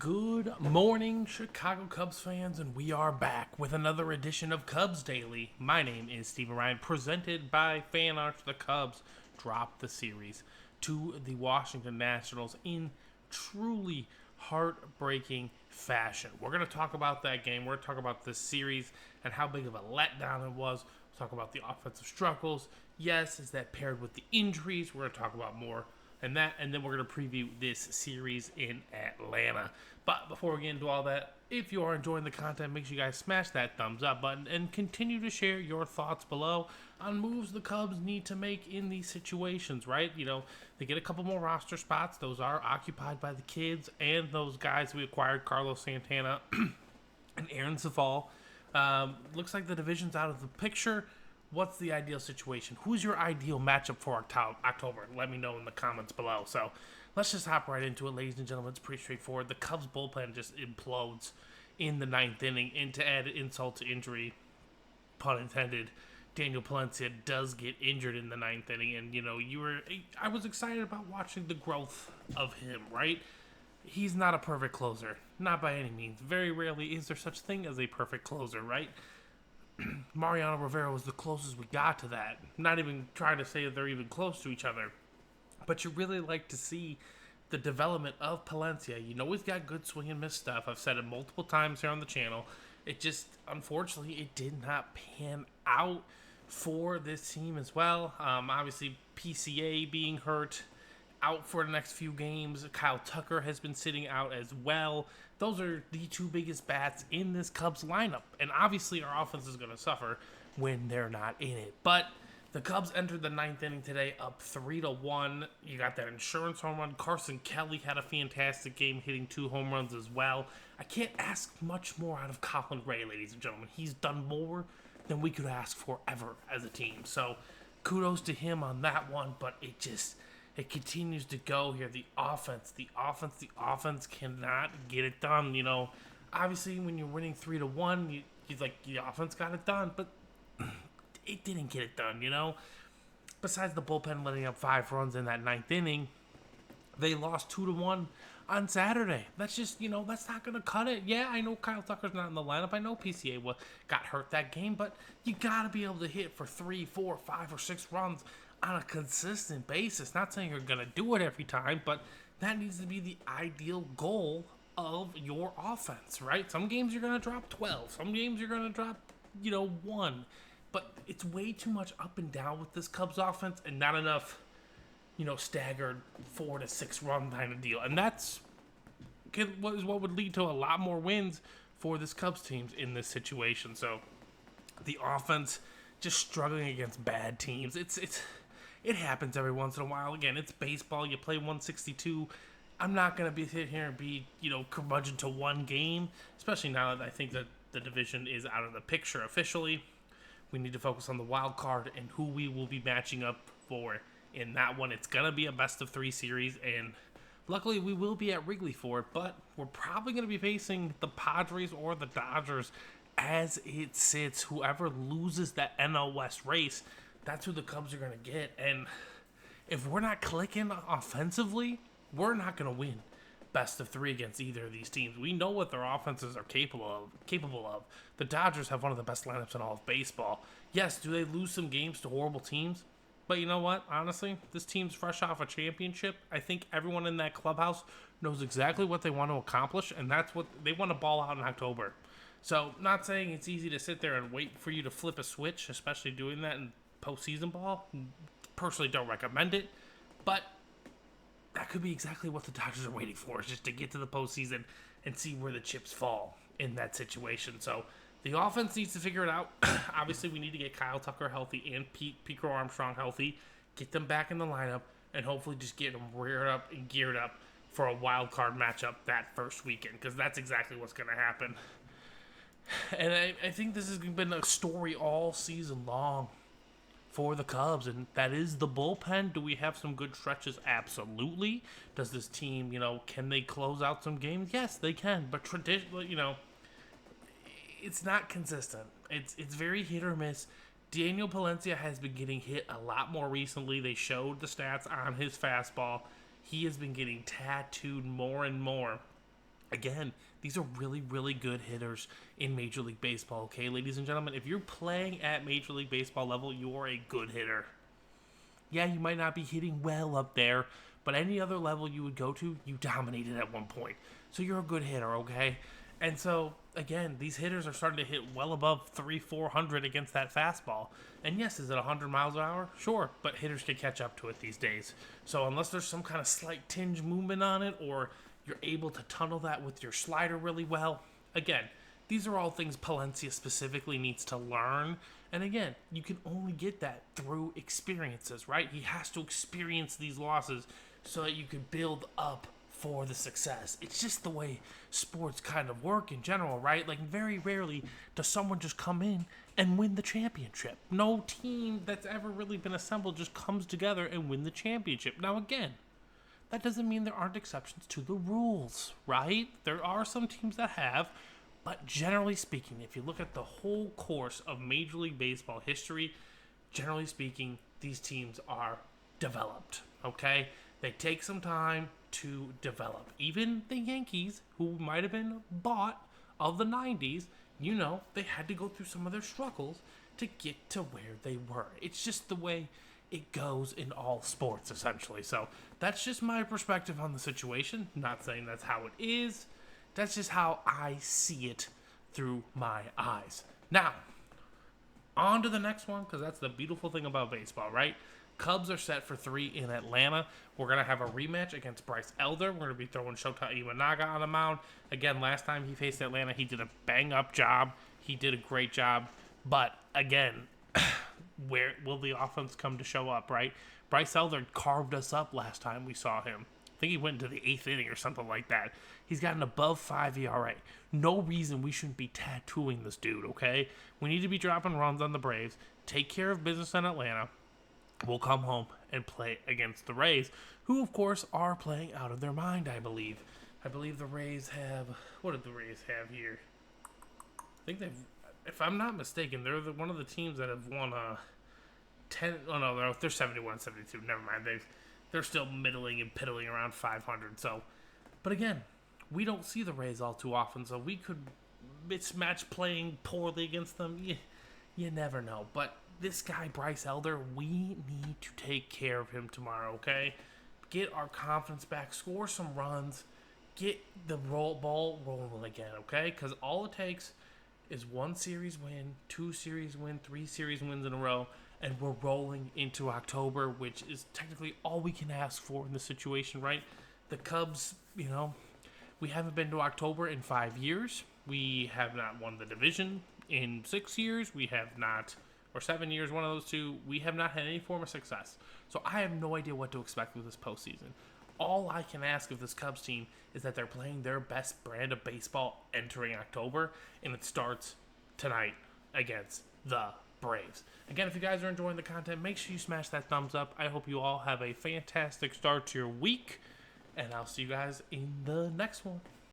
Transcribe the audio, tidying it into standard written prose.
Good morning, Chicago Cubs fans, and we are back with another edition of Cubs Daily. My name is Steven Ryan, presented by Fan Arts. The Cubs dropped the series to the Washington Nationals in truly heartbreaking fashion. We're going to talk about that game. We're going to talk about this series and how big of a letdown it was. We'll talk about the offensive struggles. Yes, is that paired with the injuries? We're going to talk about more and then we're going to preview this series in Atlanta. But before we get into all that, if you are enjoying the content, make sure you guys smash that thumbs up button and continue to share your thoughts below on moves the Cubs need to make in these situations, right? They get a couple more roster spots. Those are occupied by the kids and those guys we acquired, Carlos Santana and Aaron Cifal. Looks like the division's out of the picture. What's the ideal situation? Who's your ideal matchup for October? Let me know in the comments below. So let's just hop right into it, ladies and gentlemen. It's pretty straightforward. The Cubs bullpen just implodes in the ninth inning, and to add insult to injury, pun intended, Daniel Palencia does get injured in the ninth inning, and I was excited about watching the growth of him, right? He's not a perfect closer, not by any means. Very rarely is there such thing as a perfect closer, right? Mariano Rivera was the closest we got to that. Not even trying to say that they're even close to each other. But you really like to see the development of Palencia. He's got good swing and miss stuff. I've said it multiple times here on the channel. It just, unfortunately, it did not pan out for this team as well. Obviously, PCA being hurt, out for the next few games. Kyle Tucker has been sitting out as well. Those are the two biggest bats in this Cubs lineup. And obviously our offense is going to suffer when they're not in it. But the Cubs entered the ninth inning today up 3-1. You got that insurance home run. Carson Kelly had a fantastic game, hitting 2 home runs as well. I can't ask much more out of Colin Ray, ladies and gentlemen. He's done more than we could ask for ever as a team. So kudos to him on that one. But it continues to go here. The offense cannot get it done. Obviously when you're winning 3-1, the offense got it done, but it didn't get it done. Besides the bullpen letting up 5 runs in that ninth inning, they lost 2-1 on Saturday. That's just, that's not going to cut it. Yeah, I know Kyle Tucker's not in the lineup. I know PCA got hurt that game, but you got to be able to hit for 3, 4, 5, or 6 runs on a consistent basis. Not saying you're going to do it every time, but that needs to be the ideal goal of your offense, right? Some games you're going to drop 12. Some games you're going to drop, 1. But it's way too much up and down with this Cubs offense and not enough, staggered 4 to 6 run kind of deal. And that's what would lead to a lot more wins for this Cubs teams in this situation. So the offense just struggling against bad teams. It happens every once in a while. Again, it's baseball. You play 162. I'm not going to be sit here and be, curmudgeon to one game, especially now that I think that the division is out of the picture officially. We need to focus on the wild card and who we will be matching up for in that one. It's going to be a best-of-3 series, and luckily we will be at Wrigley for it, but we're probably going to be facing the Padres or the Dodgers as it sits. Whoever loses that NL West race, that's who the Cubs are going to get. And if we're not clicking offensively, we're not going to win best of 3 against either of these teams. We know what their offenses are capable of. The Dodgers have one of the best lineups in all of baseball. Yes, do they lose some games to horrible teams? But you know what? Honestly, this team's fresh off a championship. I think everyone in that clubhouse knows exactly what they want to accomplish, and that's what they want to ball out in October. So, not saying it's easy to sit there and wait for you to flip a switch, especially doing that in postseason ball. Personally, don't recommend it, but that could be exactly what the Dodgers are waiting for, is just to get to the postseason and see where the chips fall in that situation. So the offense needs to figure it out. Obviously, we need to get Kyle Tucker healthy and Pico Armstrong healthy, get them back in the lineup, and hopefully just get them reared up and geared up for a wild card matchup that first weekend, because that's exactly what's going to happen. And I think this has been a story all season long for the Cubs, and that is the bullpen. Do we have some good stretches? Absolutely. Does this team, can they close out some games? Yes, they can, but traditionally, it's not consistent. It's very hit or miss. Daniel Palencia has been getting hit a lot more recently. They showed the stats on his fastball. He has been getting tattooed more and more Again, these are really, really good hitters in Major League Baseball, okay, ladies and gentlemen? If you're playing at Major League Baseball level, you're a good hitter. Yeah, you might not be hitting well up there, but any other level you would go to, you dominated at one point. So you're a good hitter, okay? And so, again, these hitters are starting to hit well above 400 against that fastball. And yes, is it 100 miles an hour? Sure, but hitters can catch up to it these days. So unless there's some kind of slight tinge movement on it, or you're able to tunnel that with your slider really well, again, these are all things Palencia specifically needs to learn. And again, you can only get that through experiences, right? He has to experience these losses so that you can build up for the success. It's just the way sports kind of work in general, right? Like, very rarely does someone just come in and win the championship. No team that's ever really been assembled just comes together and win the championship. Now, again, that doesn't mean there aren't exceptions to the rules, right? There are some teams that have, but generally speaking, if you look at the whole course of Major League Baseball history, generally speaking, these teams are developed, okay? They take some time to develop. Even the Yankees, who might have been bought of the 90s, they had to go through some of their struggles to get to where they were. It's just the way it goes in all sports, essentially. So that's just my perspective on the situation. Not saying that's how it is. That's just how I see it through my eyes. Now, on to the next one, because that's the beautiful thing about baseball, right? Cubs are set for 3 in Atlanta. We're going to have a rematch against Bryce Elder. We're going to be throwing Shota Imanaga on the mound. Again, last time he faced Atlanta, he did a bang-up job. He did a great job. But, again, where will the offense come to show up, right? Bryce Elder carved us up last time we saw him. I think he went into the 8th inning or something like that. He's got an above 5 ERA. No reason we shouldn't be tattooing this dude, okay? We need to be dropping runs on the Braves. Take care of business in Atlanta. We'll come home and play against the Rays, who, of course, are playing out of their mind, I believe. I believe the Rays have... What did the Rays have here? I think they've... If I'm not mistaken, they're one of the teams that have won 10... Oh, no, they're 71-72. Never mind. They're still middling and piddling around 500. So, but again, we don't see the Rays all too often, so we could mismatch playing poorly against them. You never know. But this guy, Bryce Elder, we need to take care of him tomorrow, okay? Get our confidence back, score some runs, get the ball rolling again, okay? Because all it takes is 1 series win, 2 series win, 3 series wins in a row, and we're rolling into October, which is technically all we can ask for in this situation, right? The Cubs, we haven't been to October in 5 years. We have not won the division in 6 years. We have not, or 7 years, one of those two. We have not had any form of success. So I have no idea what to expect with this postseason. All I can ask of this Cubs team is that they're playing their best brand of baseball entering October, and it starts tonight against the Braves. Again, if you guys are enjoying the content, make sure you smash that thumbs up. I hope you all have a fantastic start to your week, and I'll see you guys in the next one.